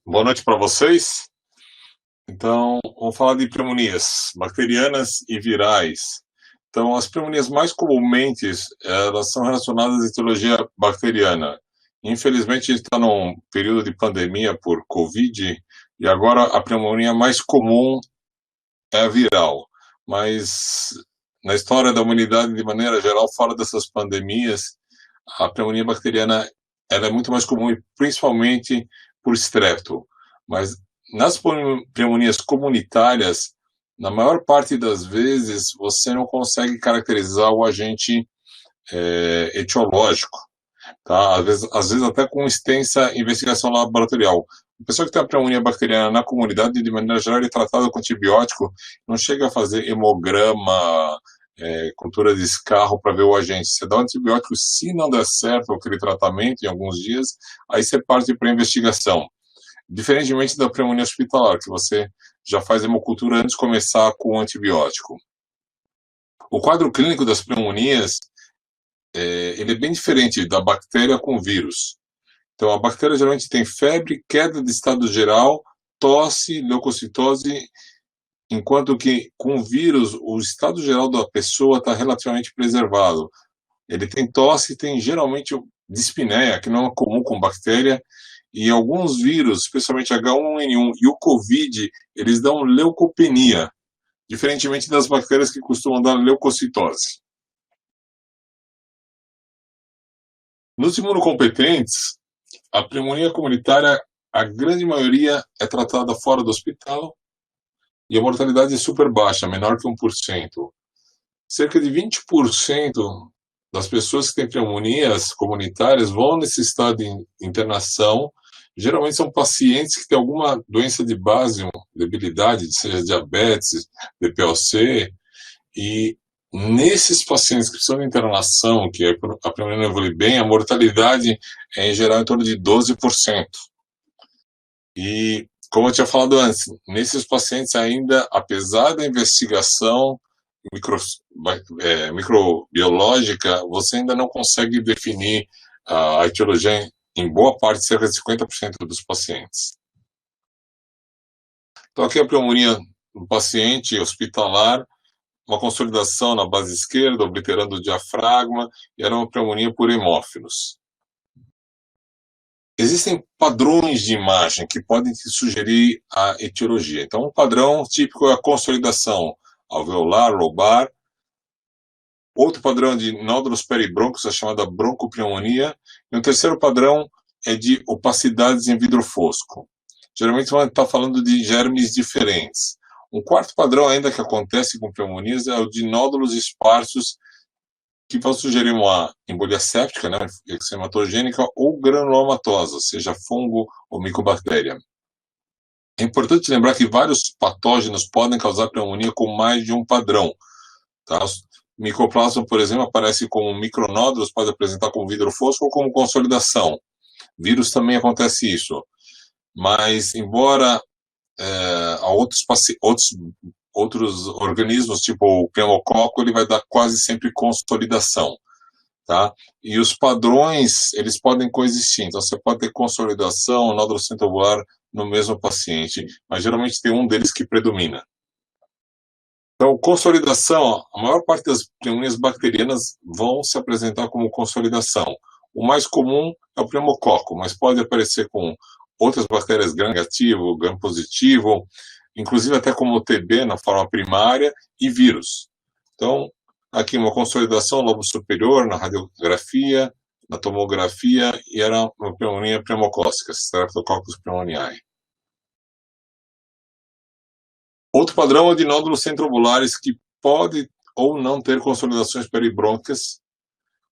Boa noite para vocês. Então, vamos falar de pneumonias bacterianas e virais. Então, as pneumonias mais comumente, elas são relacionadas à etiologia bacteriana. Infelizmente, a gente está num período de pandemia por Covid, e agora a pneumonia mais comum é a viral. Mas, na história da humanidade, de maneira geral, fora dessas pandemias, a pneumonia bacteriana ela é muito mais comum, principalmente por estrepto. Mas nas pneumonias comunitárias, na maior parte das vezes, você não consegue caracterizar o agente etiológico, tá? Às vezes até com extensa investigação laboratorial. A pessoa que tem a pneumonia bacteriana na comunidade, de maneira geral, ele é tratado com antibiótico, não chega a fazer hemograma, cultura de escarro para ver o agente. Você dá o antibiótico, se não der certo aquele tratamento em alguns dias, aí você parte para a investigação. Diferentemente da pneumonia hospitalar, que você já faz hemocultura antes de começar com o antibiótico. O quadro clínico das pneumonias, ele é bem diferente da bactéria com vírus. Então, a bactéria geralmente tem febre, queda de estado geral, tosse, leucocitose, enquanto que com o vírus, o estado geral da pessoa está relativamente preservado. Ele tem tosse, tem geralmente dispneia, que não é comum com bactéria, e alguns vírus, especialmente H1N1 e o Covid, eles dão leucopenia, diferentemente das bactérias que costumam dar leucocitose. Nos imunocompetentes, a pneumonia comunitária, a grande maioria é tratada fora do hospital e a mortalidade é super baixa, menor que 1%. Cerca de 20% das pessoas que têm pneumonias comunitárias vão necessitar de internação. Geralmente são pacientes que têm alguma doença de base, debilidade, seja diabetes, DPOC, e nesses pacientes que precisam de internação, que a pneumonia não evolui bem, a mortalidade é em geral em torno de 12%. E, como eu tinha falado antes, nesses pacientes ainda, apesar da investigação microbiológica, você ainda não consegue definir a etiologia em boa parte, cerca de 50% dos pacientes. Então, aqui a pneumonia do paciente hospitalar, uma consolidação na base esquerda, obliterando o diafragma, e era uma pneumonia por hemófilos. Existem padrões de imagem que podem te sugerir a etiologia. Então, um padrão típico é a consolidação alveolar, lobar. Outro padrão de nódulos peribrôncos é chamada broncopneumonia. E um terceiro padrão é de opacidades em vidro fosco. Geralmente você está falando de germes diferentes. Um quarto padrão ainda que acontece com pneumonias é o de nódulos esparsos que vão sugerir uma embolia séptica, né, eczematogênica, ou granulomatosa, seja fungo ou micobactéria. É importante lembrar que vários patógenos podem causar pneumonia com mais de um padrão. Tá? Micoplasma, por exemplo, aparece como micronódulos, pode apresentar como vidro fosco ou como consolidação. Vírus também acontece isso. Mas, embora outros organismos, tipo o pneumococo, ele vai dar quase sempre consolidação, tá? E os padrões, eles podem coexistir. Então, você pode ter consolidação, nódulo centrobular no mesmo paciente, mas geralmente tem um deles que predomina. Então, consolidação, a maior parte das pneumonias bacterianas vão se apresentar como consolidação. O mais comum é o pneumococo, mas pode aparecer com outras bactérias gram-negativo, gram-positivo, inclusive até como o TB na forma primária e vírus. Então, aqui uma consolidação no lobo superior, na radiografia, na tomografia, e era uma pneumonia pneumocócica, Streptococcus pneumoniae. Outro padrão é de nódulos centrobulares que pode ou não ter consolidações peribrôncicas,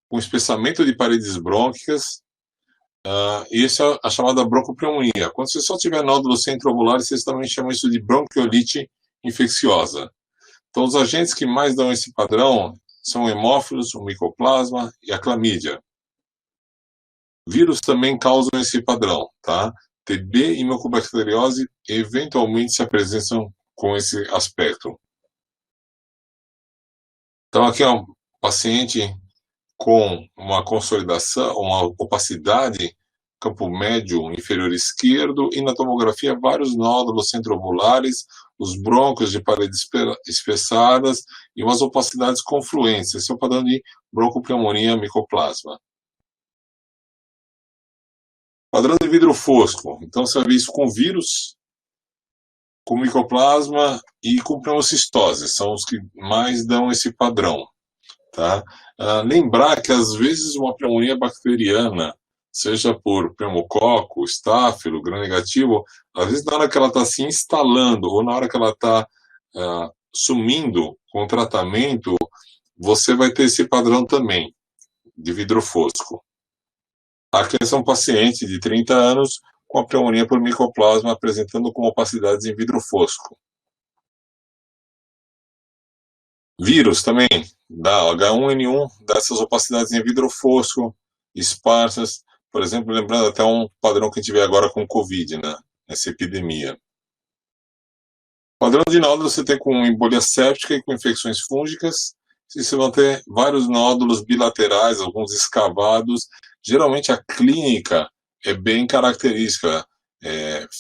com espessamento de paredes brônquicas, e isso é a chamada broncopneumonia. Quando você só tiver nódulos centrobulares, vocês também chamam isso de bronquiolite infecciosa. Então, os agentes que mais dão esse padrão são o hemófilos, o micoplasma e a clamídia. Vírus também causam esse padrão, tá? TB e micobacteriose eventualmente se apresentam com esse aspecto. Então, aqui é um paciente com uma consolidação, uma opacidade campo médio inferior esquerdo, e na tomografia vários nódulos centrovulares, os brônquios de paredes espessadas e umas opacidades confluentes. Esse é o padrão de broncopneumonia micoplasma. Padrão de vidro fosco. Então, você vai ver isso com vírus, com micoplasma e com pneumocistose. São os que mais dão esse padrão. Tá? Lembrar que, às vezes, uma pneumonia bacteriana, seja por pneumococo, estáfilo, gram-negativo, às vezes na hora que ela está se instalando ou na hora que ela está sumindo com o tratamento, você vai ter esse padrão também, de vidro fosco. Aqui é um paciente de 30 anos com a pneumonia por micoplasma apresentando com opacidades em vidro fosco. Vírus também, da H1N1, dessas opacidades em vidro fosco, esparsas, por exemplo, lembrando até um padrão que a gente vê agora com Covid, né? Essa epidemia. Padrão de nódulos você tem com embolia séptica e com infecções fúngicas. Você vão ter vários nódulos bilaterais, alguns escavados. Geralmente a clínica é bem característica.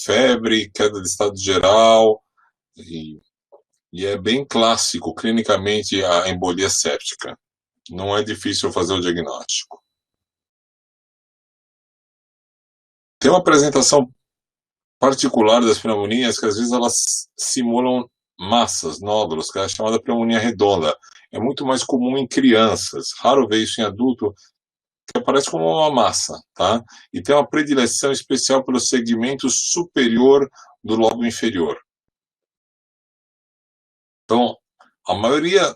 Febre, queda de estado geral, e é bem clássico, clinicamente, a embolia séptica. Não é difícil fazer o diagnóstico. Tem uma apresentação particular das pneumonias que às vezes elas simulam massas, nódulos, que é a chamada pneumonia redonda. É muito mais comum em crianças, raro ver isso em adulto, que aparece como uma massa, tá? E tem uma predileção especial pelo segmento superior do lobo inferior. Então, a maioria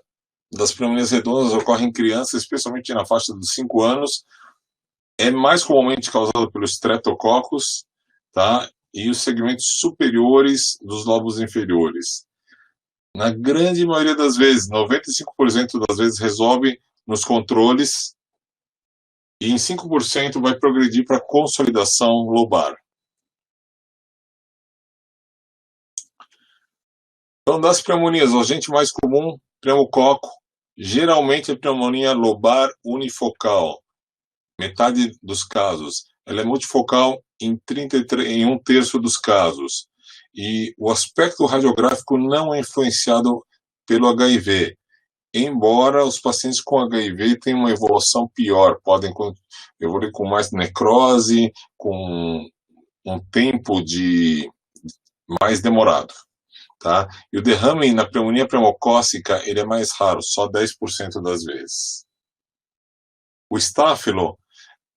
das pneumonias redondas ocorre em crianças, especialmente na faixa dos 5 anos, é mais comumente causado pelos streptococcus, tá? E os segmentos superiores dos lobos inferiores. Na grande maioria das vezes, 95% das vezes resolve nos controles e em 5% vai progredir para consolidação lobar. Então, das pneumonias, o agente mais comum, pneumococo, geralmente é pneumonia lobar unifocal, metade dos casos. Ela é multifocal em 1/3 dos casos. E o aspecto radiográfico não é influenciado pelo HIV, embora os pacientes com HIV tenham uma evolução pior, podem evoluir com mais necrose, com um tempo mais demorado. Tá? E o derrame na pneumonia pneumocócica ele é mais raro, só 10% das vezes. O estáfilo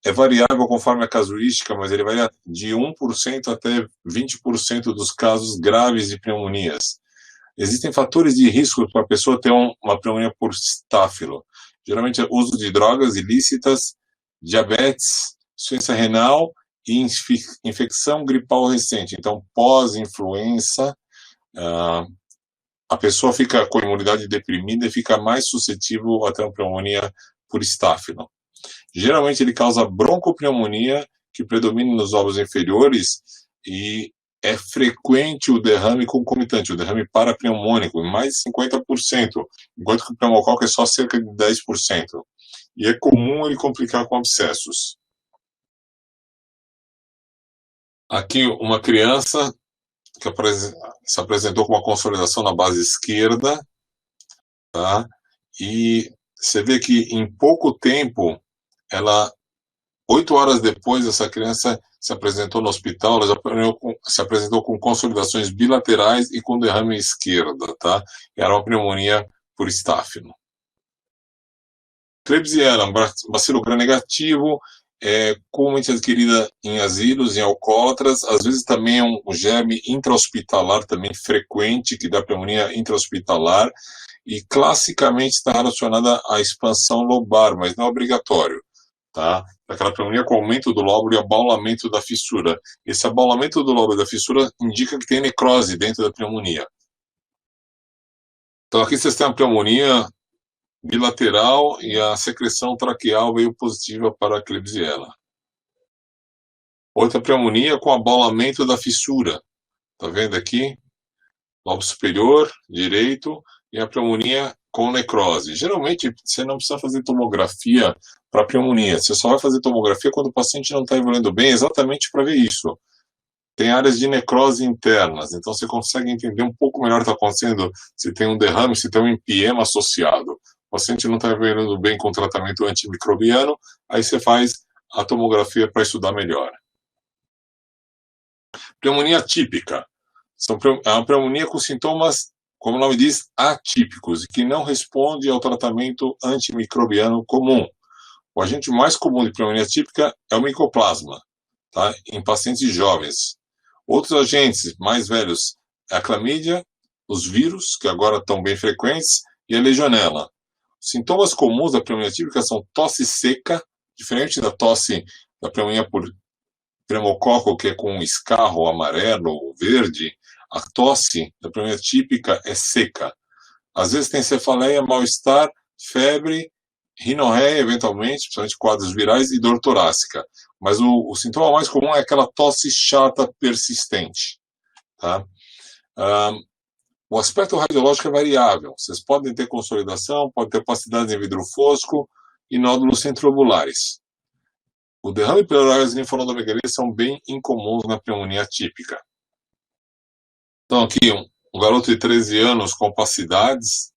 é variável conforme a casuística, mas ele varia de 1% até 20% dos casos graves de pneumonias. Existem fatores de risco para a pessoa ter uma pneumonia por estáfilo. Geralmente é uso de drogas ilícitas, diabetes, insuficiência renal e infecção gripal recente. Então, pós-influenza, a pessoa fica com a imunidade deprimida e fica mais suscetível a ter uma pneumonia por estáfilo. Geralmente ele causa broncopneumonia, que predomina nos lobos inferiores, e é frequente o derrame concomitante, o derrame parapneumônico, em mais de 50%, enquanto que o pneumococo é só cerca de 10%. E é comum ele complicar com abscessos. Aqui uma criança que se apresentou com uma consolidação na base esquerda, tá? E você vê que em pouco tempo, 8 horas depois, essa criança se apresentou no hospital, ela se apresentou com consolidações bilaterais e com derrame à esquerda, tá? Era uma pneumonia por estáfilo. Klebsiella, um bacilo gram-negativo, comumente adquirida em asilos, em alcoólatras, às vezes também é um germe intra-hospitalar também frequente, que dá pneumonia intra-hospitalar, e classicamente está relacionada à expansão lobar, mas não é obrigatório. Tá? Aquela pneumonia com aumento do lóbulo e abaulamento da fissura. Esse abaulamento do lóbulo e da fissura indica que tem necrose dentro da pneumonia. Então aqui vocês têm a pneumonia bilateral e a secreção traqueal veio positiva para a Klebsiella. Outra pneumonia com abaulamento da fissura. Tá vendo aqui? Lobo superior, direito, e a pneumonia com necrose. Geralmente, você não precisa fazer tomografia para pneumonia. Você só vai fazer tomografia quando o paciente não está evoluindo bem, exatamente para ver isso. Tem áreas de necrose internas, então você consegue entender um pouco melhor o que está acontecendo, se tem um derrame, se tem um empiema associado. O paciente não está evoluindo bem com tratamento antimicrobiano, aí você faz a tomografia para estudar melhor. Pneumonia típica. É uma pneumonia com sintomas, como o nome diz, atípicos, e que não responde ao tratamento antimicrobiano comum. O agente mais comum de pneumonia típica é o micoplasma, tá? Em pacientes jovens. Outros agentes mais velhos é a clamídia, os vírus, que agora estão bem frequentes, e a legionela. Sintomas comuns da pneumonia típica são tosse seca, diferente da tosse da pneumonia por pneumococo, que é com escarro amarelo ou verde. A tosse da pneumonia típica é seca. Às vezes tem cefaleia, mal-estar, febre, rinorreia, eventualmente, principalmente quadros virais, e dor torácica. Mas o sintoma mais comum é aquela tosse chata persistente. Tá? O aspecto radiológico é variável. Vocês podem ter consolidação, podem ter opacidade em vidro fosco e nódulos centrobulares. O derrame pleural e as linfonodomegalia são bem incomuns na pneumonia típica. Então, aqui, um garoto de 13 anos com opacidades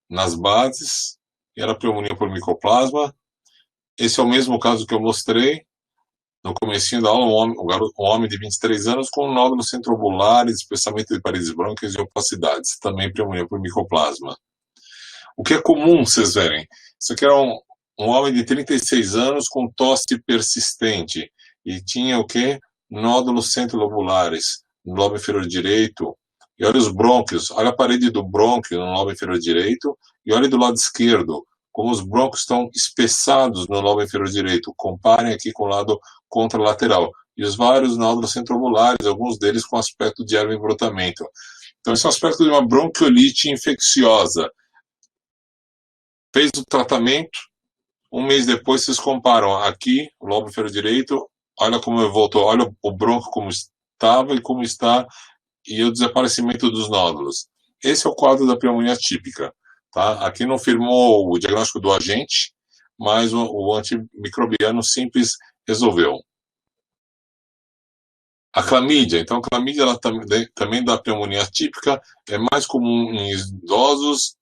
nas bases, e era pneumonia por micoplasma. Esse é o mesmo caso que eu mostrei no comecinho da aula, um homem de 23 anos com nódulos centrobulares, espessamento de paredes brônquias e opacidades, também pneumonia por micoplasma. O que é comum, vocês verem, isso aqui era um homem de 36 anos com tosse persistente, e tinha o quê? Nódulos centrolobulares no lobo inferior direito, e olha os brônquios, olha a parede do brônquio no lobo inferior direito, e olha do lado esquerdo, como os brônquios estão espessados no lobo inferior direito. Comparem aqui com o lado contralateral. E os vários nódulos centrobulares, alguns deles com aspecto de erva em brotamento. Então, esse é o aspecto de uma bronquiolite infecciosa. Fez o tratamento, um mês depois vocês comparam aqui, o lobo inferior direito, olha como voltou, olha o brônquio como estava e como está, e o desaparecimento dos nódulos. Esse é o quadro da pneumonia típica. Tá? Aqui não firmou o diagnóstico do agente, mas o antimicrobiano simples resolveu. A clamídia, então a clamídia ela também dá pneumonia típica, é mais comum em idosos,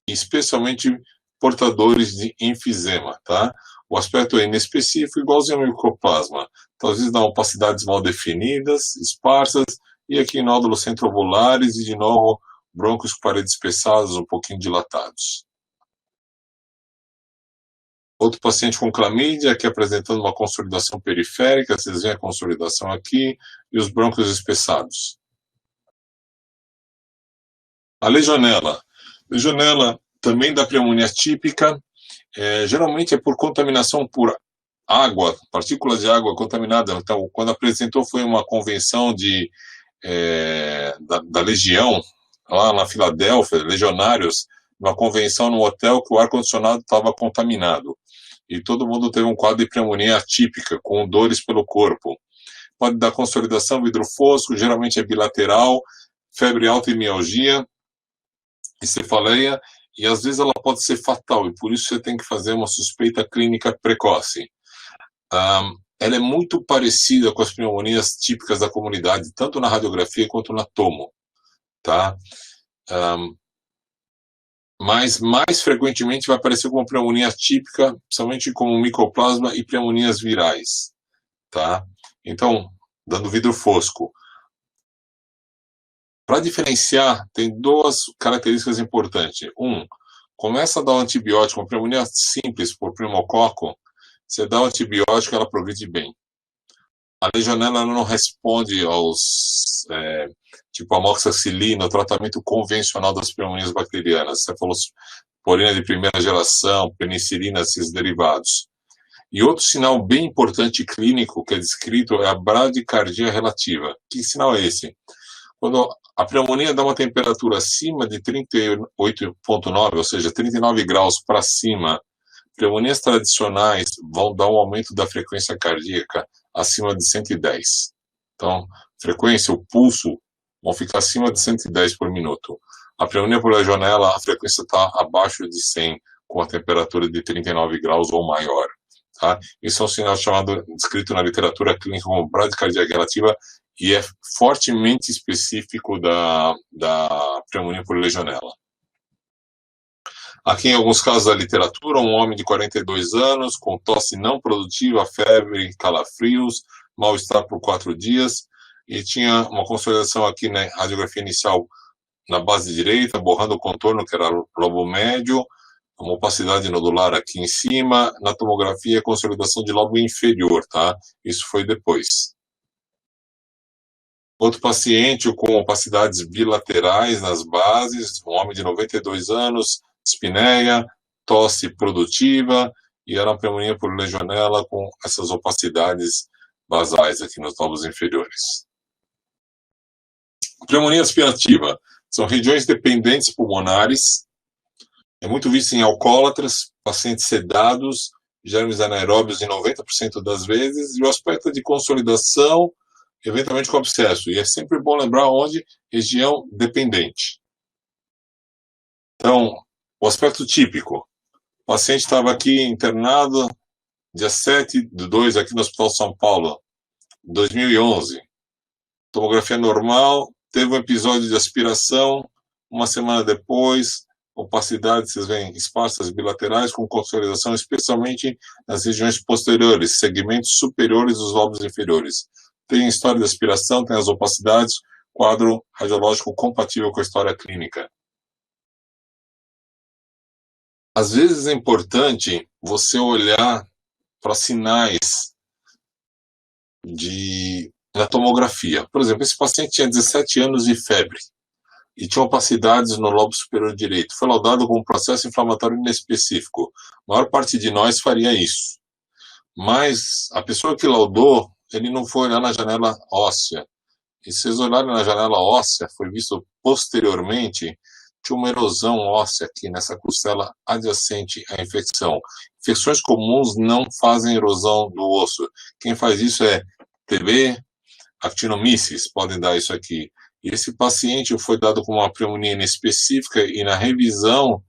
especialmente portadores de enfisema. Tá? O aspecto é inespecífico, igualzinho ao micoplasma. Então, às vezes dá opacidades mal definidas, esparsas, e aqui nódulos centrobulares e, de novo, brônquios com paredes espessadas, um pouquinho dilatados. Outro paciente com clamídia, aqui apresentando uma consolidação periférica, vocês veem a consolidação aqui, e os brônquios espessados. A legionela. Legionela também dá pneumonia típica, geralmente é por contaminação por água, partículas de água contaminada. Então, quando apresentou foi uma convenção da Legião, lá na Filadélfia, legionários, uma convenção no hotel que o ar-condicionado estava contaminado. E todo mundo teve um quadro de pneumonia atípica, com dores pelo corpo. Pode dar consolidação, vidro fosco, geralmente é bilateral, febre alta e mialgia, e cefaleia, e às vezes ela pode ser fatal, e por isso você tem que fazer uma suspeita clínica precoce. Ela é muito parecida com as pneumonias típicas da comunidade, tanto na radiografia quanto na tomo. Tá? Mas mais frequentemente vai aparecer como pneumonia típica, principalmente como micoplasma e pneumonias virais. Tá? Então, dando vidro fosco. Para diferenciar, tem duas características importantes. Começa a dar um antibiótico, uma pneumonia simples por pneumococo, você dá o antibiótico, ela progride bem. A legionela não responde aos, tipo amoxicilina, o tratamento convencional das pneumonias bacterianas, cefalosporina de primeira geração, penicilina, esses derivados. E outro sinal bem importante clínico que é descrito é a bradicardia relativa. Que sinal é esse? Quando a pneumonia dá uma temperatura acima de 38,9, ou seja, 39 graus para cima, pneumonias tradicionais vão dar um aumento da frequência cardíaca acima de 110. Então, frequência, o pulso, vão ficar acima de 110 por minuto. A pneumonia por legionela, a frequência está abaixo de 100, com a temperatura de 39 graus ou maior. Tá? Isso é um sinal descrito na literatura clínica como bradicardia relativa e é fortemente específico da pneumonia por legionela. Aqui, em alguns casos da literatura, um homem de 42 anos, com tosse não produtiva, febre, calafrios, mal-estar por 4 dias, e tinha uma consolidação aqui na radiografia inicial na base direita, borrando o contorno, que era lobo médio, uma opacidade nodular aqui em cima, na tomografia, consolidação de lobo inferior, tá? Isso foi depois. Outro paciente com opacidades bilaterais nas bases, um homem de 92 anos, espineia, tosse produtiva, e era uma pneumonia por legionela com essas opacidades basais aqui nos lobos inferiores. Pneumonia aspirativa são regiões dependentes pulmonares, é muito visto em alcoólatras, pacientes sedados, germes anaeróbios em 90% das vezes, e o aspecto de consolidação, eventualmente com abscesso. E é sempre bom lembrar onde região dependente. Então, o aspecto típico. O paciente estava aqui internado dia 7/2 aqui no Hospital São Paulo, 2011. Tomografia normal, teve um episódio de aspiração, uma semana depois, opacidade, vocês veem, esparsas bilaterais com consolidação, especialmente nas regiões posteriores, segmentos superiores dos lobos inferiores. Tem história de aspiração, tem as opacidades, quadro radiológico compatível com a história clínica. Às vezes é importante você olhar para sinais na tomografia. Por exemplo, esse paciente tinha 17 anos de febre e tinha opacidades no lobo superior direito. Foi laudado com um processo inflamatório inespecífico. A maior parte de nós faria isso. Mas a pessoa que laudou, ele não foi olhar na janela óssea. E se vocês olharem na janela óssea, foi visto posteriormente, tinha uma erosão óssea aqui nessa costela adjacente à infecção. Infecções comuns não fazem erosão do osso. Quem faz isso é TB, actinomyces, podem dar isso aqui. E esse paciente foi dado com uma pneumonia inespecífica e na revisão,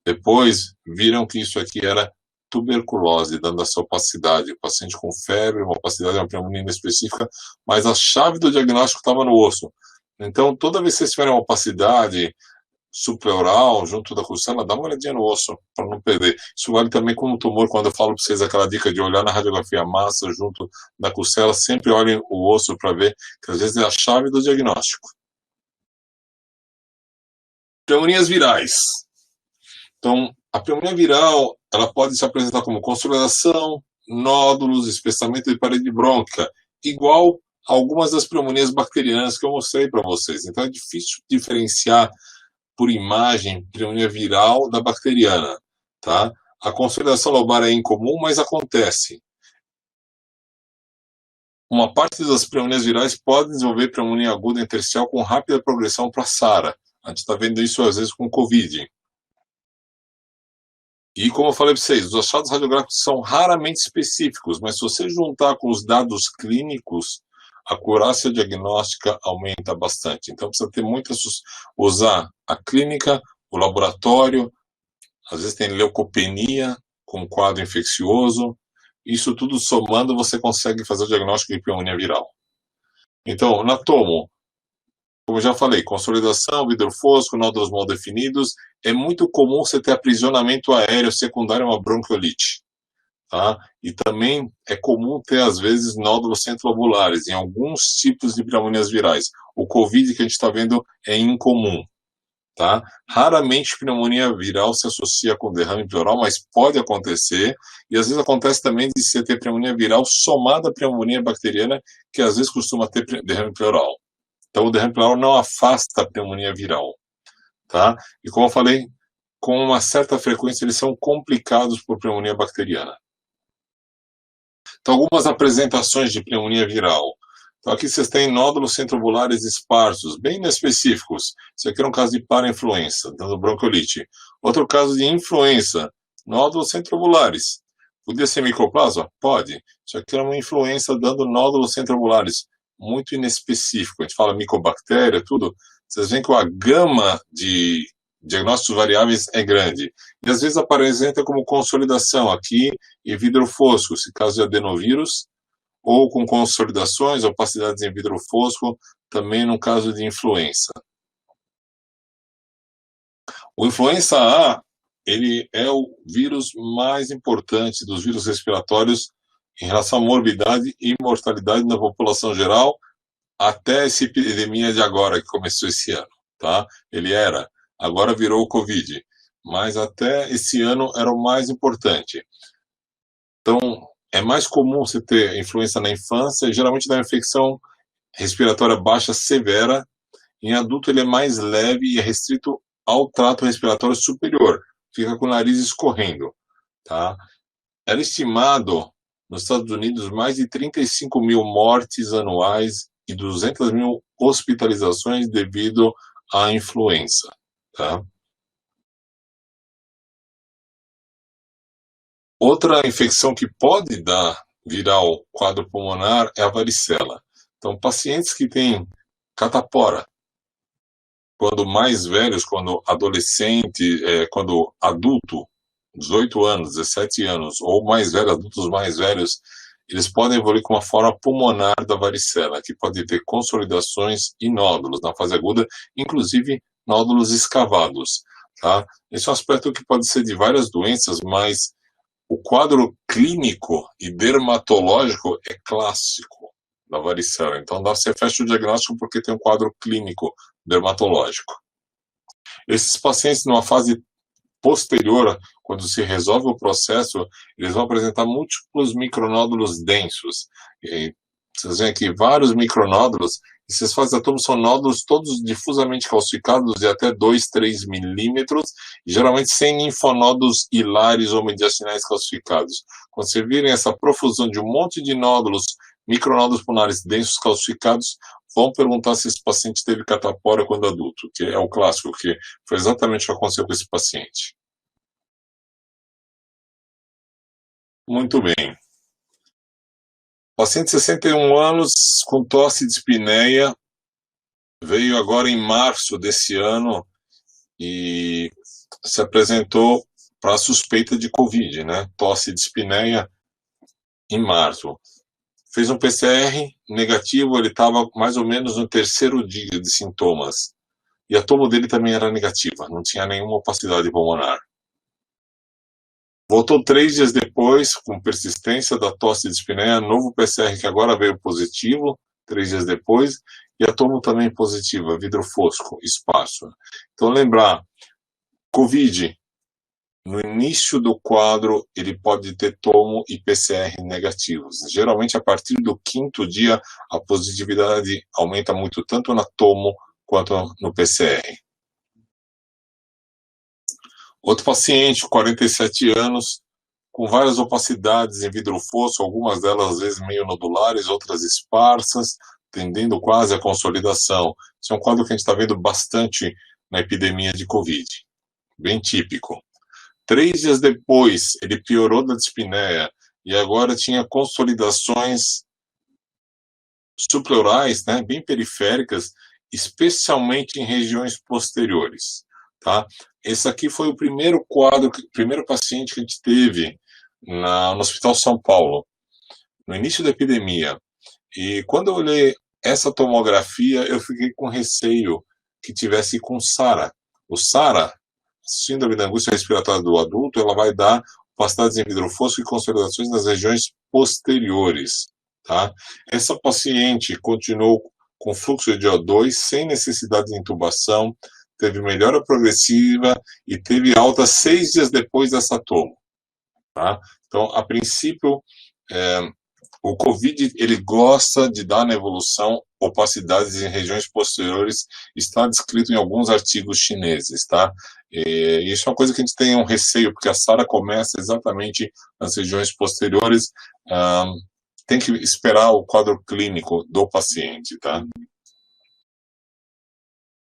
depois, viram que isso aqui era tuberculose, dando essa opacidade. O paciente com febre, uma opacidade, uma pneumonia inespecífica, mas a chave do diagnóstico estava no osso. Então, toda vez que vocês tiverem uma opacidade supraural, junto da costela, dá uma olhadinha no osso, para não perder. Isso vale também como tumor, quando eu falo para vocês aquela dica de olhar na radiografia massa, junto da costela, sempre olhem o osso para ver, que às vezes é a chave do diagnóstico. Pneumonias virais. Então, a pneumonia viral, ela pode se apresentar como consolidação, nódulos, espessamento de parede brônquica, igual a algumas das pneumonias bacterianas que eu mostrei para vocês. Então, é difícil diferenciar por imagem pneumonia viral da bacteriana, tá? A consolidação lobar é incomum, mas acontece. Uma parte das pneumonias virais pode desenvolver pneumonia aguda intersticial com rápida progressão para SARA. A gente está vendo isso às vezes com COVID. E como eu falei para vocês, os achados radiográficos são raramente específicos, mas se você juntar com os dados clínicos, a acurácia diagnóstica aumenta bastante. Então precisa ter usar a clínica, o laboratório, às vezes tem leucopenia com quadro infeccioso. Isso tudo somando, você consegue fazer o diagnóstico de pneumonia viral. Então, na tomo, como eu já falei, consolidação, vidro fosco, nódulos mal definidos, é muito comum você ter aprisionamento aéreo secundário a uma bronquiolite. Tá? E também é comum ter, às vezes, nódulos centrolobulares em alguns tipos de pneumonias virais. O COVID que a gente está vendo é incomum. Tá? Raramente pneumonia viral se associa com derrame pleural, mas pode acontecer, e às vezes acontece também de você ter pneumonia viral somada à pneumonia bacteriana, que às vezes costuma ter derrame pleural. Então o derrame pleural não afasta a pneumonia viral. Tá? E como eu falei, com uma certa frequência eles são complicados por pneumonia bacteriana. Então, algumas apresentações de pneumonia viral. Então, aqui vocês têm nódulos centrobulares esparsos, bem inespecíficos. Isso aqui era um caso de parainfluenza, dando bronquiolite. Outro caso de influenza, nódulos centrobulares. Podia ser micoplasma? Pode. Isso aqui era uma influenza dando nódulos centrobulares, muito inespecífico. A gente fala micobactéria, tudo. vocês veem que a gama de diagnósticos variáveis é grande. E às vezes apresenta como consolidação aqui em vidro fosco, se caso de adenovírus, ou com consolidações, opacidades em vidro fosco, também no caso de influenza. O influenza A, ele é o vírus mais importante dos vírus respiratórios em relação à morbidade e mortalidade na população geral, até essa epidemia de agora, que começou esse ano, tá? Ele era, agora virou o Covid, mas até esse ano era o mais importante. Então, é mais comum você ter influenza na infância, e geralmente dá uma infecção respiratória baixa severa. Em adulto ele é mais leve e é restrito ao trato respiratório superior, fica com o nariz escorrendo, tá? Era estimado nos Estados Unidos mais de 35 mil mortes anuais e 200 mil hospitalizações devido à influenza, tá? Outra infecção que pode dar viral quadro pulmonar é a varicela. Então, pacientes que têm catapora, quando mais velhos, quando adolescente, quando adulto, 18 anos, 17 anos, ou mais velhos, adultos mais velhos, eles podem evoluir com uma forma pulmonar da varicela, que pode ter consolidações e nódulos na fase aguda, inclusive nódulos escavados, tá? Esse é um aspecto que pode ser de várias doenças, mas o quadro clínico e dermatológico é clássico da varicela. Então, você fecha o diagnóstico porque tem um quadro clínico dermatológico. Esses pacientes, numa fase posterior, quando se resolve o processo, eles vão apresentar múltiplos micronódulos densos. E vocês veem aqui vários micronódulos. Esses fases de átomos são nódulos todos difusamente calcificados de até 2, 3 milímetros, geralmente sem linfonodos hilares ou mediastinais calcificados. Quando vocês virem essa profusão de um monte de nódulos, micronódulos pulmonares densos calcificados, vão perguntar se esse paciente teve catapora quando adulto, que é o clássico, que foi exatamente o que aconteceu com esse paciente. Muito bem. Paciente de 61 anos com tosse e dispneia, veio agora em março desse ano e se apresentou para suspeita de Covid, né? Tosse e dispneia em março. Fez um PCR negativo, ele estava mais ou menos no terceiro dia de sintomas. E a tomo dele também era negativa, não tinha nenhuma opacidade pulmonar. Voltou 3 dias depois, com persistência da tosse e dispneia, novo PCR que agora veio positivo, 3 dias depois, e a tomo também positiva, vidro fosco, esparso. Então, lembrar, Covid, no início do quadro, ele pode ter tomo e PCR negativos. Geralmente, a partir do 5º dia, a positividade aumenta muito, tanto na tomo quanto no PCR. Outro paciente, 47 anos, com várias opacidades em vidro fosco, algumas delas às vezes meio nodulares, outras esparsas, tendendo quase à consolidação. Isso é um quadro que a gente está vendo bastante na epidemia de Covid, bem típico. 3 dias depois, ele piorou da dispneia e agora tinha consolidações supleurais, né, bem periféricas, especialmente em regiões posteriores, tá? Esse aqui foi o primeiro quadro, primeiro paciente que a gente teve no Hospital São Paulo, no início da epidemia. E quando eu olhei essa tomografia, eu fiquei com receio que tivesse com SARA. O SARA, síndrome da angústia respiratória do adulto, ela vai dar opacidades em vidro fosco e consolidações nas regiões posteriores, tá? Essa paciente continuou com fluxo de O2 sem necessidade de intubação, teve melhora progressiva e teve alta 6 dias depois dessa tomo, tá? Então, a princípio, o Covid, ele gosta de dar na evolução opacidades em regiões posteriores, está descrito em alguns artigos chineses, tá? E isso é uma coisa que a gente tem um receio, porque a SARA começa exatamente nas regiões posteriores, tem que esperar o quadro clínico do paciente, tá?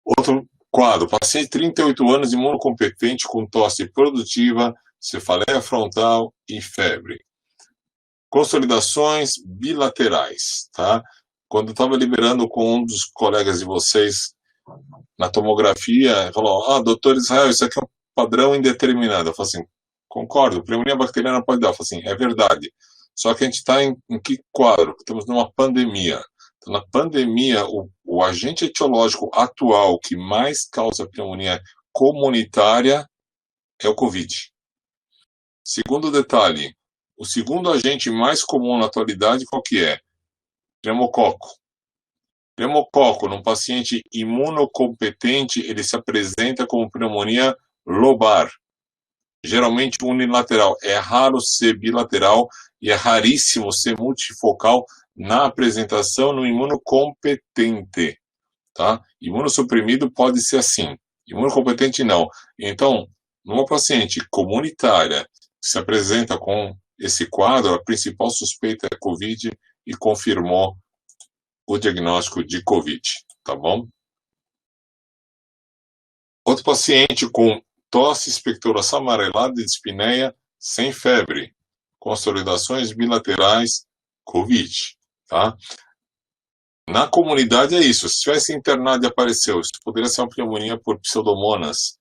Outro quadro, paciente de 38 anos, imunocompetente, com tosse produtiva, cefaleia frontal e febre. Consolidações bilaterais, tá? Quando eu estava liberando com um dos colegas de vocês na tomografia, falou, doutor Israel, isso aqui é um padrão indeterminado. Eu falo assim, concordo, pneumonia bacteriana pode dar. Eu falo assim, é verdade. Só que a gente está em que quadro? Estamos numa pandemia. Então, na pandemia, o agente etiológico atual que mais causa pneumonia comunitária é o Covid. Segundo detalhe, o segundo agente mais comum na atualidade, qual que é? Pneumococo. Pneumococo, num paciente imunocompetente, ele se apresenta como pneumonia lobar, geralmente unilateral. É raro ser bilateral e é raríssimo ser multifocal na apresentação no imunocompetente, tá? Imunossuprimido pode ser assim, imunocompetente não. Então, numa paciente comunitária que se apresenta com esse quadro, a principal suspeita é COVID e confirmou o diagnóstico de COVID, tá bom? Outro paciente com tosse, expectoração amarelada e dispneia sem febre, consolidações bilaterais, COVID, tá? Na comunidade é isso, se tivesse internado e apareceu, isso poderia ser uma pneumonia por pseudomonas,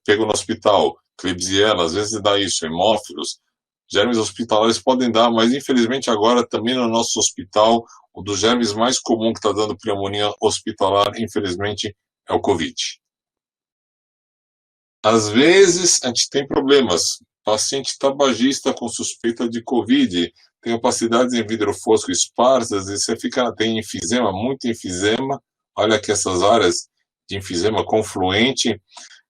pego no hospital, Klebsiella, às vezes dá isso, hemófilos, germes hospitalares podem dar, mas infelizmente agora também no nosso hospital, um dos germes mais comum que está dando pneumonia hospitalar, infelizmente, é o COVID. Às vezes a gente tem problemas, paciente tabagista com suspeita de COVID, tem opacidades em vidro fosco esparsas, e você tem enfisema, muito enfisema, olha aqui essas áreas de enfisema confluente,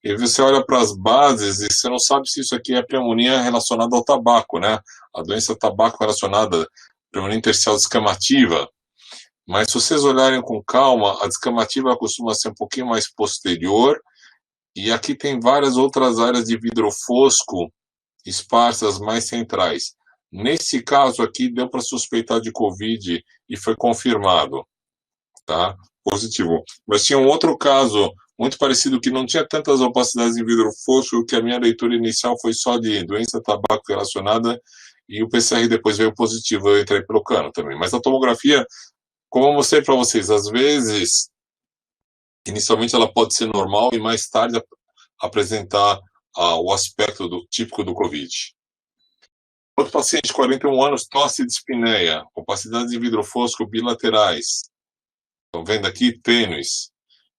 e você olha para as bases e você não sabe se isso aqui é pneumonia relacionada ao tabaco, né? A doença tabaco relacionada, pneumonia intersticial descamativa. Mas se vocês olharem com calma, a descamativa costuma ser um pouquinho mais posterior, e aqui tem várias outras áreas de vidro fosco esparsas mais centrais. Nesse caso aqui, deu para suspeitar de COVID e foi confirmado, tá? Positivo. Mas tinha um outro caso muito parecido que não tinha tantas opacidades em vidro fosco, que a minha leitura inicial foi só de doença tabaco relacionada e o PCR depois veio positivo, eu entrei pelo cano também. Mas a tomografia, como eu mostrei para vocês, às vezes, inicialmente ela pode ser normal e mais tarde apresentar o aspecto típico do COVID. Outro paciente de 41 anos, tosse e dispneia, opacidades em vidro fosco bilaterais. Estão vendo aqui? Tênues.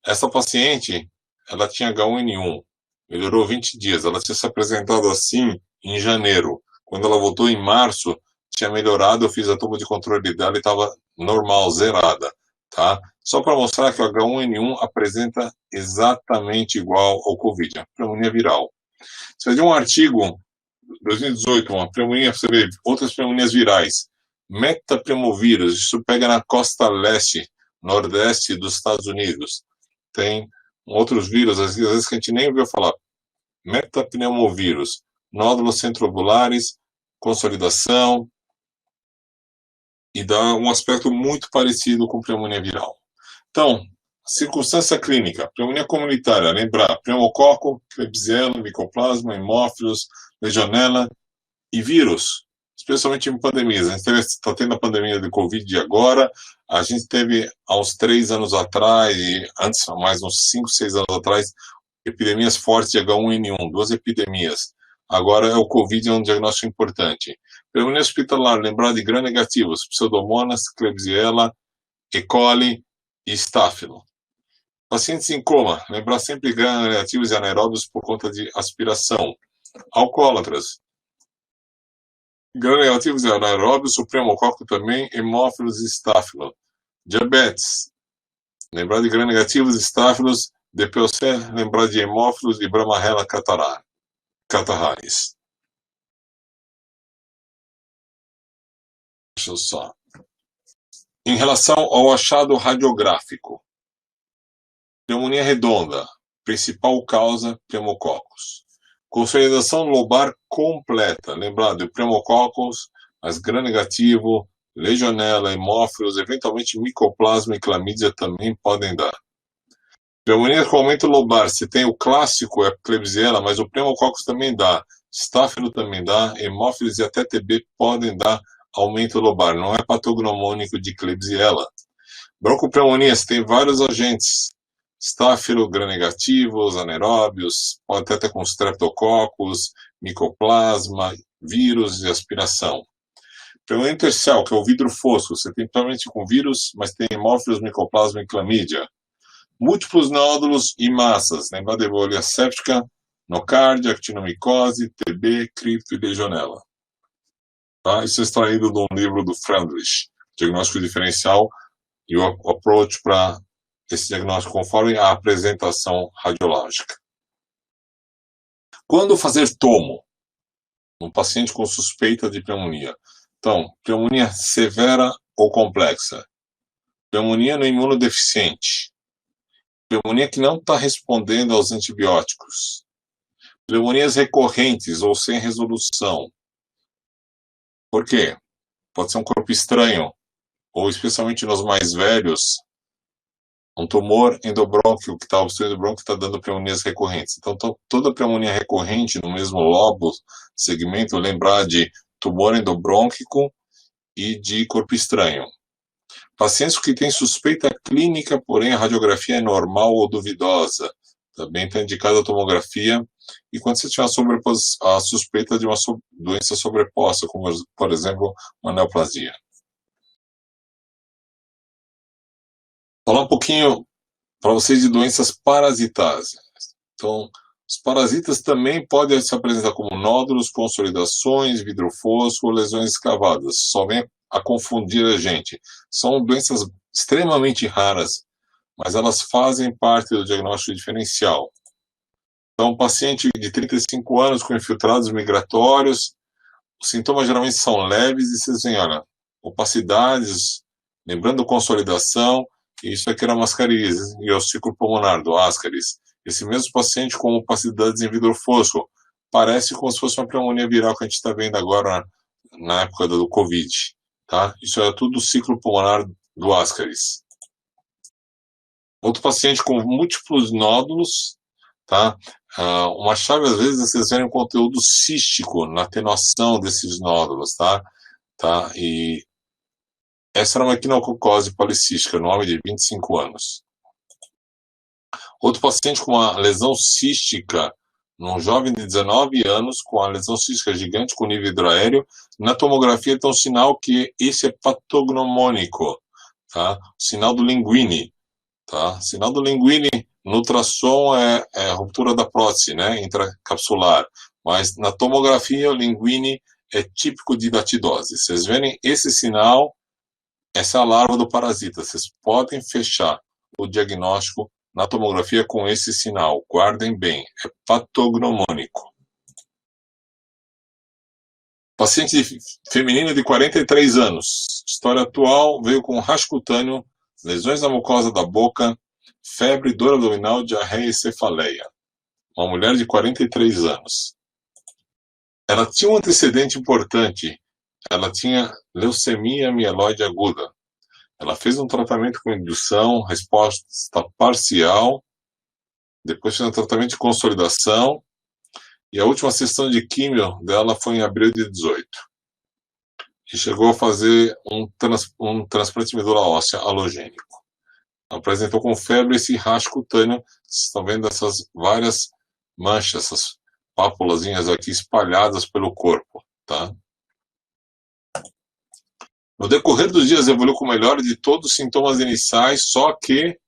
Essa paciente, ela tinha H1N1, melhorou 20 dias, ela tinha se apresentado assim em janeiro. Quando ela voltou em março, tinha melhorado, eu fiz a turma de controle dela e estava normal, zerada, tá? Só para mostrar que o H1N1 apresenta exatamente igual ao COVID, a pneumonia viral. Você vê um artigo, 2018, uma pneumonia, você vê outras pneumonias virais, metapneumovírus, isso pega na costa leste, nordeste dos Estados Unidos. Tem outros vírus, às vezes que a gente nem ouviu falar. Metapneumovírus, nódulos centrobulares, consolidação, e dá um aspecto muito parecido com pneumonia viral. Então, circunstância clínica, pneumonia comunitária, lembrar, pneumococo, Klebsiella, micoplasma, hemófilos, legionela e vírus, especialmente em pandemias. A gente está tendo a pandemia de Covid agora, a gente teve há uns 3 anos atrás, e antes, mais uns 5, 6 anos atrás, epidemias fortes de H1N1, 2 epidemias. Agora é o Covid, é um diagnóstico importante. Pneumonia hospitalar, lembrar de gram-negativos, pseudomonas, Klebsiella, E. coli e Staphylo. Pacientes em coma, lembrar sempre gram-negativos e anaeróbios por conta de aspiração. Alcoólatras, gram-negativos e anaeróbios, o pneumococo também, hemófilos e Staphylo. Diabetes, lembrar de gram-negativos e Staphylos, DPOC, lembrar de hemófilos e Bramahella catarrhalis. Deixa eu só. Em relação ao achado radiográfico, pneumonia redonda, principal causa, pneumococos. Consolidação lobar completa, lembrando, o pneumococos, mas gram-negativo, legionela, hemófilos, eventualmente micoplasma e clamídia também podem dar. Pneumonia com aumento lobar, você tem o clássico, é Klebsiella, mas o pneumococos também dá, Staphylo também dá, hemófilos e até TB podem dar aumento lobar, não é patognomônico de Klebsiella. Broncopneumonia, você tem vários agentes, Staphylo gram-negativos, anaeróbios, pode até ter com streptococcus, micoplasma, vírus e aspiração. Pneumonia intersticial, que é o vidro fosco, você tem principalmente com vírus, mas tem hemófilos, micoplasma e clamídia. Múltiplos nódulos e massas, lembra da embolia séptica, nocardia, actinomicose, TB, cripto e legionela. Tá? Isso é extraído de um livro do Friedrich, Diagnóstico Diferencial, e o approach para esse diagnóstico conforme a apresentação radiológica. Quando fazer tomo? Um paciente com suspeita de pneumonia. Então, pneumonia severa ou complexa. Pneumonia no imunodeficiente. Pneumonia que não está respondendo aos antibióticos. Pneumonias recorrentes ou sem resolução. Por quê? Pode ser um corpo estranho, ou especialmente nos mais velhos, um tumor endobrônquico que está obstruindo o brônquio está dando pneumonias recorrentes. Então, toda pneumonia recorrente no mesmo lobo, segmento, lembrar de tumor endobrônquico e de corpo estranho. Pacientes que têm suspeita clínica, porém a radiografia é normal ou duvidosa. Também está indicada a tomografia. E quando você tiver a suspeita de uma doença sobreposta, como, por exemplo, uma neoplasia. Falar um pouquinho para vocês de doenças parasitárias. Então, os parasitas também podem se apresentar como nódulos, consolidações, vidro fosco ou lesões escavadas. Só vem a confundir a gente. São doenças extremamente raras, mas elas fazem parte do diagnóstico diferencial. Então, um paciente de 35 anos com infiltrados migratórios, os sintomas geralmente são leves e vocês veem, olha, opacidades, lembrando consolidação, e isso aqui era mascaríase e é o ciclo pulmonar do Ascaris. Esse mesmo paciente com opacidades em vidro fosco, parece como se fosse uma pneumonia viral que a gente está vendo agora na época do Covid. Tá? Isso é tudo ciclo pulmonar do Ascaris. Outro paciente com múltiplos nódulos, tá? Uma chave, às vezes, vocês verem um conteúdo cístico na atenuação desses nódulos, tá? E essa era uma equinococose policística, no homem de 25 anos. Outro paciente com uma lesão cística, num jovem de 19 anos, com a lesão cística gigante com nível hidroaéreo, na tomografia tem um sinal que esse é patognomônico, tá? O sinal do Linguini, tá? O sinal do Linguini no ultrassom é ruptura da prótese, né, intracapsular, mas na tomografia o Linguini é típico de datidose. Vocês verem esse sinal, essa é a larva do parasita. Vocês podem fechar o diagnóstico na tomografia com esse sinal. Guardem bem, é patognomônico. Paciente feminino de 43 anos. História atual, veio com rasgo cutâneo, lesões na mucosa da boca, febre, dor abdominal, diarreia e cefaleia. Uma mulher de 43 anos. Ela tinha um antecedente importante. Ela tinha leucemia mieloide aguda. Ela fez um tratamento com indução, resposta parcial, depois fez um tratamento de consolidação, e a última sessão de químio dela foi em abril de 18. E chegou a fazer um transplante de medula óssea halogênico. Apresentou com febre esse rasgo cutâneo. Vocês estão vendo essas várias manchas, essas pápulazinhas aqui espalhadas pelo corpo, tá? No decorrer dos dias evoluiu com melhora de todos os sintomas iniciais, só que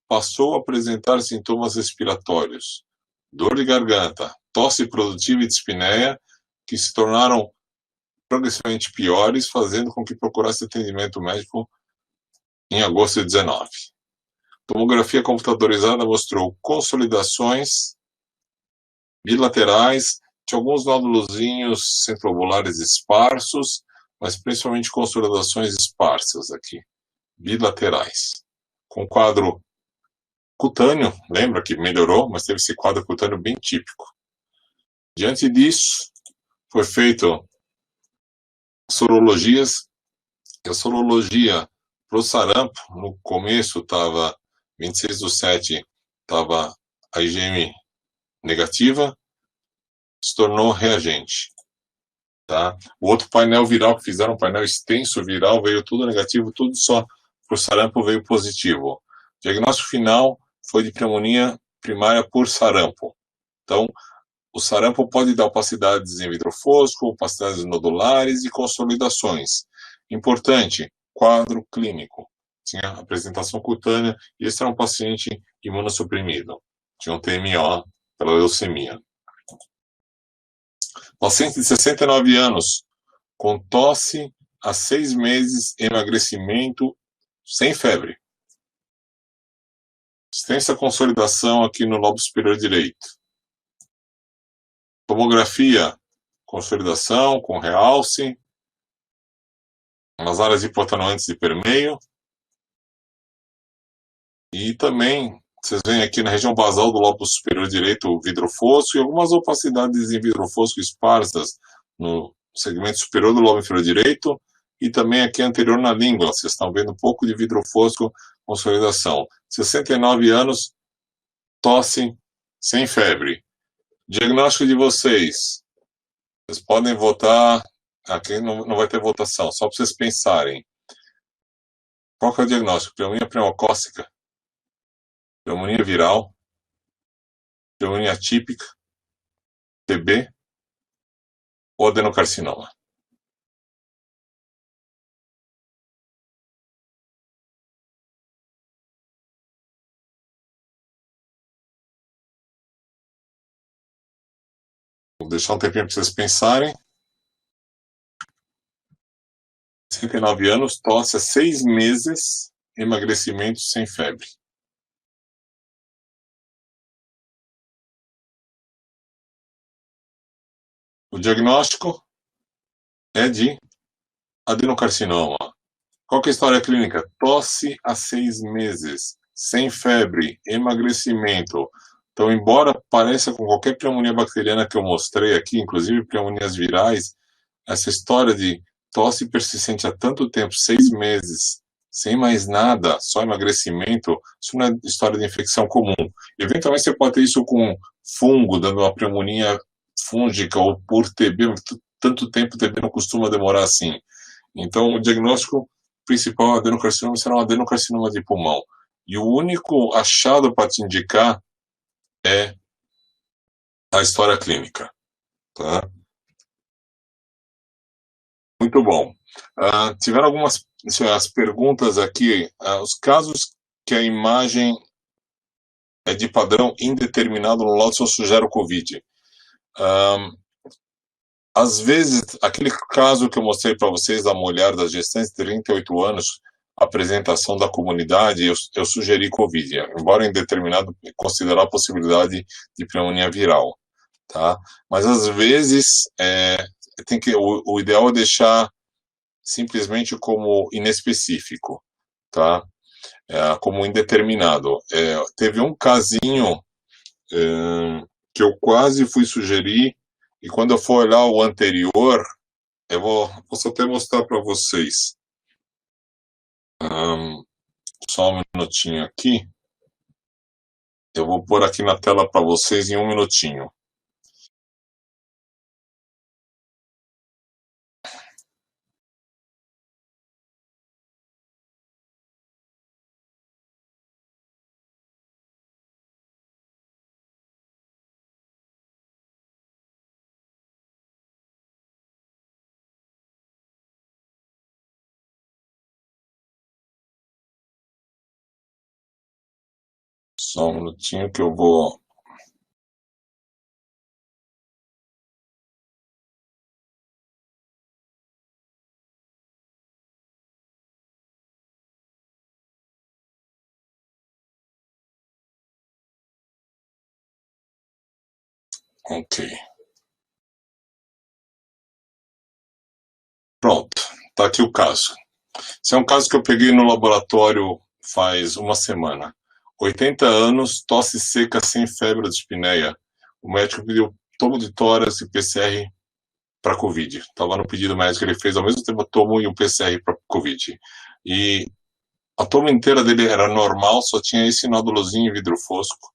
passou a apresentar sintomas respiratórios, dor de garganta, tosse produtiva e dispneia, que se tornaram progressivamente piores, fazendo com que procurasse atendimento médico em agosto de 19. Tomografia computadorizada mostrou consolidações bilaterais, de alguns nódulozinhos centrobulares esparsos, mas principalmente consolidações esparsas aqui, bilaterais. Com quadro cutâneo, lembra que melhorou, mas teve esse quadro cutâneo bem típico. Diante disso, foi feito sorologias, e a sorologia para o sarampo, no começo estava 26/7, estava a IgM negativa, se tornou reagente. Tá? O outro painel viral que fizeram, um painel extenso viral, veio tudo negativo, tudo só para o sarampo veio positivo. Diagnóstico final foi de pneumonia primária por sarampo. Então, o sarampo pode dar opacidades em vidro fosco, opacidades nodulares e consolidações. Importante, quadro clínico. Tinha apresentação cutânea e esse era um paciente imunossuprimido. Tinha um TMO pela leucemia. Paciente de 69 anos, com tosse há 6 meses, emagrecimento sem febre. Extensa consolidação aqui no lobo superior direito. Tomografia, consolidação com realce, nas áreas hipotenuantes de permeio. E também, vocês veem aqui na região basal do lobo superior direito o vidro fosco e algumas opacidades em vidro fosco esparsas no segmento superior do lobo inferior direito e também aqui anterior na língua. Vocês estão vendo um pouco de vidro fosco, consolidação. 69 anos, tosse, sem febre. Diagnóstico de vocês. Vocês podem votar, aqui não vai ter votação, só para vocês pensarem. Qual que é o diagnóstico? Pneumonia pneumocócica, pneumonia viral, pneumonia atípica, TB ou adenocarcinoma? Vou deixar um tempinho para vocês pensarem. 69 anos, tosse há 6 meses, emagrecimento sem febre. O diagnóstico é de adenocarcinoma. Qual que é a história clínica? Tosse há 6 meses, sem febre, emagrecimento. Então, embora pareça com qualquer pneumonia bacteriana que eu mostrei aqui, inclusive pneumonias virais, essa história de tosse persistente há tanto tempo, 6 meses, sem mais nada, só emagrecimento, isso não é história de infecção comum. Eventualmente você pode ter isso com fungo, dando uma pneumonia fúngica ou por TB, tanto tempo o TB não costuma demorar assim. Então, o diagnóstico principal adenocarcinoma será um adenocarcinoma de pulmão. E o único achado para te indicar é a história clínica. Tá? Muito bom. Tiveram algumas as perguntas aqui. Os casos que a imagem é de padrão indeterminado no laudo só sugere o COVID. Às vezes, aquele caso que eu mostrei para vocês da mulher das gestantes de 38 anos, apresentação da comunidade, eu sugeri COVID, embora indeterminado considerar a possibilidade de pneumonia viral, tá? Mas às vezes o ideal é deixar simplesmente como inespecífico, tá? Como indeterminado. Teve um casinho que eu quase fui sugerir, e quando eu for olhar o anterior, posso até mostrar para vocês. Só um minutinho aqui. Eu vou pôr aqui na tela para vocês em um minutinho. Só um minutinho que eu vou. Ok. Pronto. Tá aqui o caso. Esse é um caso que eu peguei no laboratório faz uma semana. 80 anos, tosse seca sem febre de dispneia. O médico pediu tomo de tórax e PCR para Covid. Estava no pedido médico, ele fez ao mesmo tempo tomo e um PCR para Covid. E a toma inteira dele era normal, só tinha esse nódulozinho em vidro fosco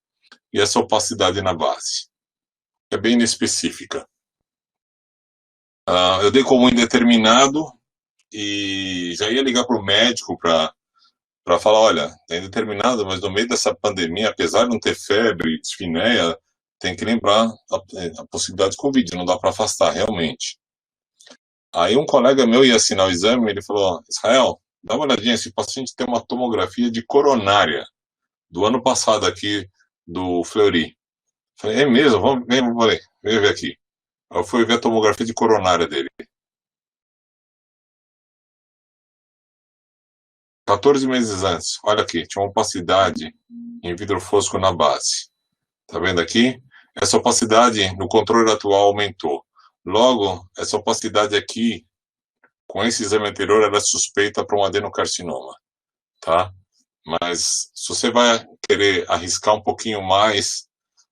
e essa opacidade na base. É bem inespecífica. Eu dei como indeterminado e já ia ligar para o médico para para falar, olha, tem determinado, mas no meio dessa pandemia, apesar de não ter febre, dispneia, tem que lembrar a possibilidade de Covid, não dá para afastar, realmente. Aí um colega meu ia assinar o exame, ele falou, Israel, dá uma olhadinha, esse paciente tem uma tomografia de coronária, do ano passado aqui, do Fleury. Falei, é mesmo? Vem ver aqui. Eu fui ver a tomografia de coronária dele. 14 meses antes, olha aqui, tinha uma opacidade em vidro fosco na base. Tá vendo aqui? Essa opacidade no controle atual aumentou. Logo, essa opacidade aqui, com esse exame anterior, era suspeita para um adenocarcinoma, tá? Mas se você vai querer arriscar um pouquinho mais,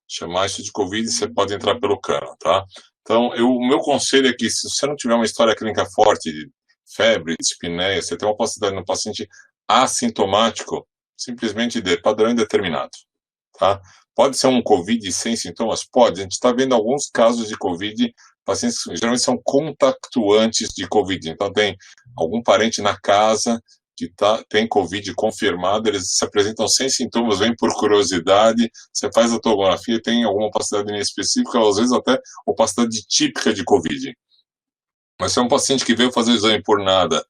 chamar isso de Covid, você pode entrar pelo cano, tá? Então, o meu conselho é que se você não tiver uma história clínica forte de febre, de espinéia, você tem uma possibilidade no paciente assintomático, simplesmente de padrão indeterminado, tá? Pode ser um Covid sem sintomas? Pode. A gente está vendo alguns casos de Covid, pacientes que geralmente são contactuantes de Covid. Então, tem algum parente na casa que tem Covid confirmado, eles se apresentam sem sintomas, vêm por curiosidade, você faz a tomografia, tem alguma opacidade específica, às vezes até opacidade típica de Covid. Mas se é um paciente que veio fazer o exame por nada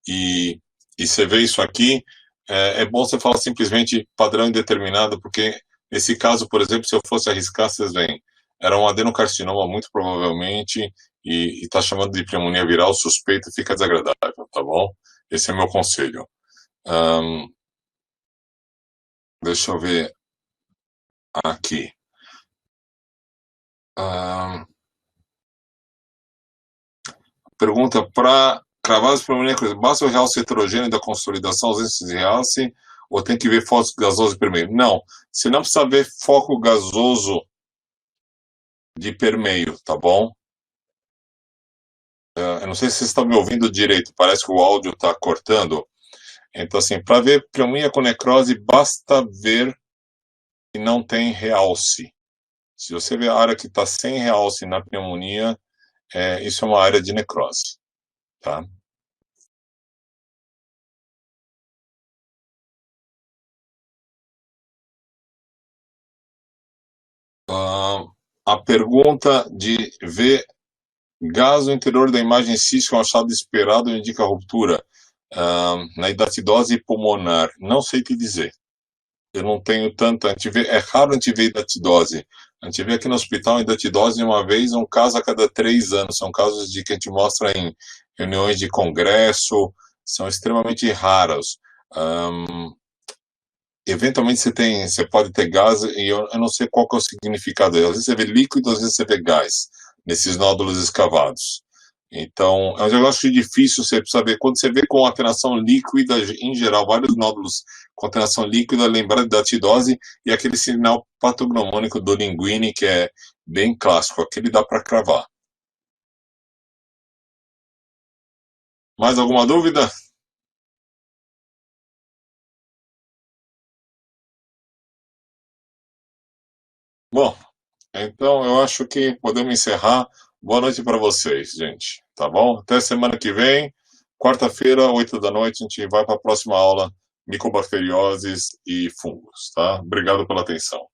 e você vê isso aqui, é bom você falar simplesmente padrão indeterminado, porque nesse caso, por exemplo, se eu fosse arriscar, vocês veem, era um adenocarcinoma muito provavelmente e está chamando de pneumonia viral, suspeito, fica desagradável, tá bom? Esse é meu conselho. Deixa eu ver aqui. Pergunta para cravados pneumoníacos, basta o realce heterogêneo da consolidação, ausência de realce, ou tem que ver foco gasoso permeio? Não, você não precisa ver foco gasoso de permeio, tá bom? Eu não sei se vocês estão me ouvindo direito, parece que o áudio está cortando. Então, assim, para ver pneumonia com necrose, basta ver que não tem realce. Se você vê a área que está sem realce na pneumonia, isso é uma área de necrose, tá? A pergunta de ver gaso interior da imagem cística, um achado esperado indica ruptura na hidatidose pulmonar. Não sei te dizer. Eu não tenho tanta. É raro a gente ver hidatidose. A gente vê aqui no hospital hidatidose uma vez, um caso a cada 3 anos. São casos de que a gente mostra em reuniões de congresso, são extremamente raros. Eventualmente você pode ter gás, e eu não sei qual que é o significado. Às vezes você vê líquido, às vezes você vê gás, nesses nódulos escavados. Então, é um negócio difícil, você precisa ver. Quando você vê com alteração líquida, em geral, vários nódulos com alteração líquida, lembrar da atidose e aquele sinal patognomônico do linguine, que é bem clássico. Aquele dá para cravar. Mais alguma dúvida? Bom, então eu acho que podemos encerrar. Boa noite para vocês, gente. Tá bom? Até semana que vem, quarta-feira, 8 da noite, a gente vai para a próxima aula, micobacterioses e fungos, tá? Obrigado pela atenção.